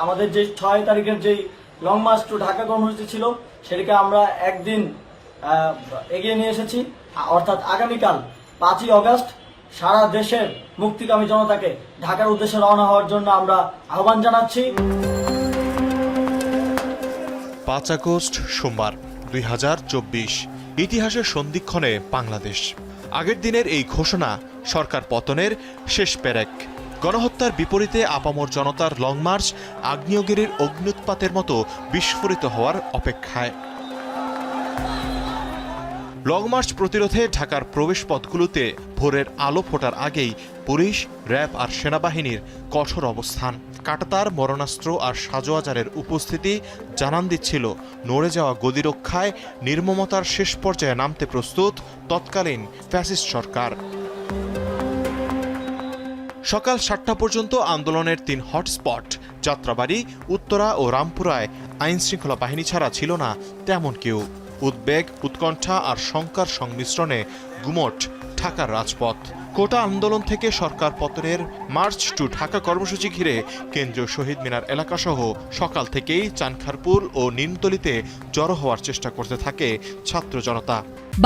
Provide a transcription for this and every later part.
আমাদের যে 6 তারিখের যে লং মার্চ টু ঢাকা কর্মসূচি ছিল সেটাকে আমরা একদিন এগিয়ে নিয়ে এসেছি, অর্থাৎ আগামীকাল 5ই অগস্ট সারা দেশের মুক্তিকামী জনতাকে ঢাকার উদ্দেশ্যে রওনা হওয়ার জন্য আমরা আহ্বান জানাচ্ছি। 5 আগস্ট সোমবার 2024, ইতিহাসের সন্ধিক্ষণে বাংলাদেশ। আগের দিনের এই ঘোষণা সরকার পতনের শেষ পেরেক। গণহত্যার বিপরীতে আপামর জনতার লং মার্চ আগ্নেয়গিরির অগ্ন্যুৎপাতের মতো বিস্ফোরিত হওয়ার অপেক্ষায়। লং মার্চ প্রতিরোধে ঢাকার প্রবেশপথগুলোতে ভোরের আলো ফোটার আগেই পুলিশ, র্যাব আর সেনাবাহিনীর কঠোর অবস্থান, কাঁটাতার, মরণাস্ত্র আর সাজোয়াজারের উপস্থিতি জানান দিচ্ছিল নড়ে যাওয়া গদি রক্ষায় নির্মমতার শেষ পর্যায়ে নামতে প্রস্তুত তৎকালীন ফ্যাসিস্ট সরকার। সকাল 7টা পর্যন্ত আন্দোলনের 3 হটস্পট যাত্রাবাড়ি, উত্তরা ও রামপুরায় আইনশৃঙ্খলা বাহিনী ছাড়া ছিল না তেমন কেউ। উদ্বেগ, উৎকণ্ঠা আর শঙ্কার সংমিশ্রণে গুমট ঢাকার রাজপথ। কোটা আন্দোলন থেকে সরকার পতনের মার্চ টু ঢাকা কর্মসূচি ঘিরে কেন্দ্রীয় শহীদ মিনার এলাকাসহ সকাল থেকেই চানখারপুল ও নিমতলিতে জড়ো হওয়ার চেষ্টা করতে থাকে ছাত্র জনতা।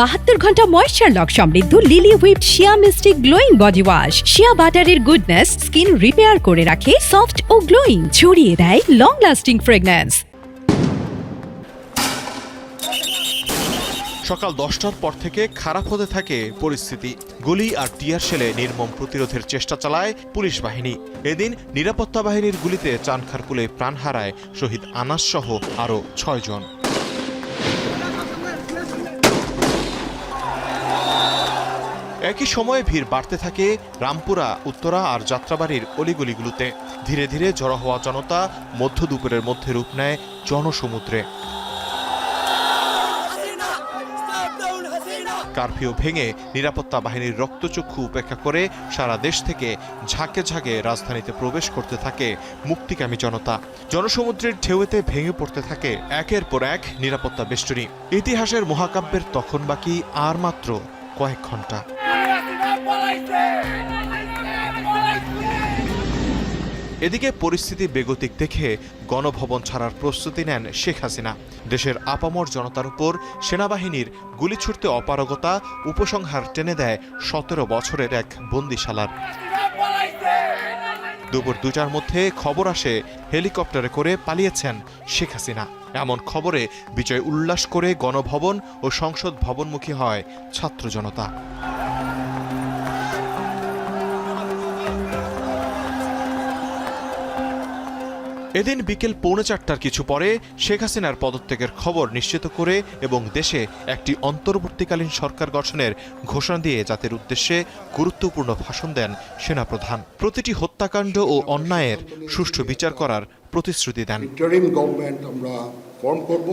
72 ঘন্টা ময়েশ্চার লক সমৃদ্ধ লিলি হুইপড শিয়া মিস্টিক গ্লোয়িং বডি ওয়াশ। শিয়া বাটারের গুডনেস স্কিন রিপেয়ার করে রাখে সফট ও গ্লোয়িং, ছড়িয়ে দেয় লং লাস্টিং ফ্রেগন্যান্স। সকাল 10টার পর থেকে খারাপ হতে থাকে পরিস্থিতি। গুলি আর টিয়ার শেলে নির্মম প্রতিরোধের চেষ্টা চালায় পুলিশ বাহিনী। এদিন নিরাপত্তা বাহিনীর গুলিতে চানখারপুলে প্রাণ হারায় শহীদ আনাস সহ আরও 6 জন। একই সময়ে ভিড় বাড়তে থাকে রামপুরা, উত্তরা আর যাত্রাবাড়ির অলিগলিগুলোতে। ধীরে ধীরে জড়ো হওয়া জনতা মধ্য দুপুরের মধ্যে রূপ নেয় জনসমুদ্রে। কারফিউ ভেঙে নিরাপত্তা বাহিনীর রক্তচক্ষু উপেক্ষা করে সারা দেশ থেকে ঝাঁকে ঝাঁকে রাজধানীতে প্রবেশ করতে থাকে মুক্তিকামী জনতা। জনসমুদ্রের ঢেউতে ভেঙে পড়তে থাকে একের পর এক নিরাপত্তা বেষ্টনী। ইতিহাসের মহাকাব্যের তখন বাকি আর মাত্র কয়েক ঘন্টা। এদিকে পরিস্থিতি বেগতিক দেখে গণভবন ছাড়ার প্রস্তুতি নেন শেখ হাসিনা। দেশের আপামর জনতার উপর সেনাবাহিনীর গুলি ছুড়তে অপারগতা উপসংহার টেনে দেয় 17 বছরের এক বন্দিশালার। দুপুর 2টার মধ্যে খবর আসে হেলিকপ্টারে করে পালিয়েছেন শেখ হাসিনা। এমন খবরে বিজয় উল্লাস করে গণভবন ও সংসদ ভবনমুখী হয় ছাত্র জনতা। এদিন বিকেল 3:45টার কিছু পরে শেখ হাসিনার পদত্যাগের খবর নিশ্চিত করে এবং দেশে একটি অন্তর্বর্তীকালীন সরকার গঠনের ঘোষণা দিয়ে জাতির উদ্দেশ্যে গুরুত্বপূর্ণ ভাষণ দেন সেনাপ্রধান। প্রতিটি হত্যাকাণ্ড ও অন্যায়ের সুষ্ঠু বিচার করার প্রতিশ্রুতি দেন। ইন্টারিম গভর্নমেন্ট আমরা ফর্ম করব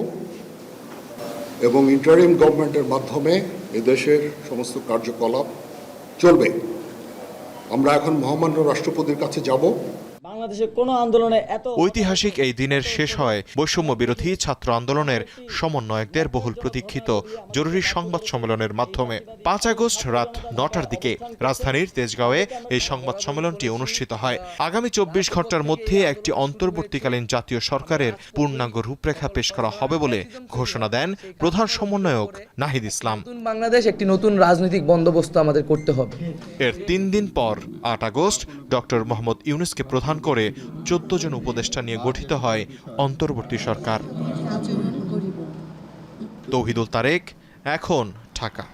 এবং ইন্টারিম গভর্নমেন্টের মাধ্যমে এদেশের সমস্ত কার্যকলাপ চলবে। আমরা এখন মহামান্য রাষ্ট্রপতির কাছে যাব। বাংলাদেশের কোনো আন্দোলনে এত ঐতিহাসিক এই দিনের শেষ হয় বৈষম্য বিরোধী ছাত্র আন্দোলনের সমন্বয়কদের বহুল প্রতীক্ষিত জরুরি সংবাদ সম্মেলনের মাধ্যমে। 5 আগস্ট রাত 9টার দিকে রাজধানীর তেজগাঁওয়ে এই সংবাদ সম্মেলনটি অনুষ্ঠিত হয়। আগামী 24 ঘন্টার মধ্যে একটি অন্তর্বর্তীকালীন জাতীয় সরকারের পূর্ণাঙ্গ রূপরেখা পেশ করা হবে বলে ঘোষণা দেন প্রধান সমন্বয়ক নাহিদ ইসলাম। বাংলাদেশ একটি নতুন রাজনৈতিক বন্দোবস্ত আমাদের করতে হবে। এর 3 দিন পর 8 আগস্ট ডক্টর মোহাম্মদ ইউনূসকে প্রধান করে 14 জন উপদেষ্টা নিয়ে গঠিত হয় অন্তর্বর্তী সরকার। তৌহিদুল তারেক, এখন ঢাকা।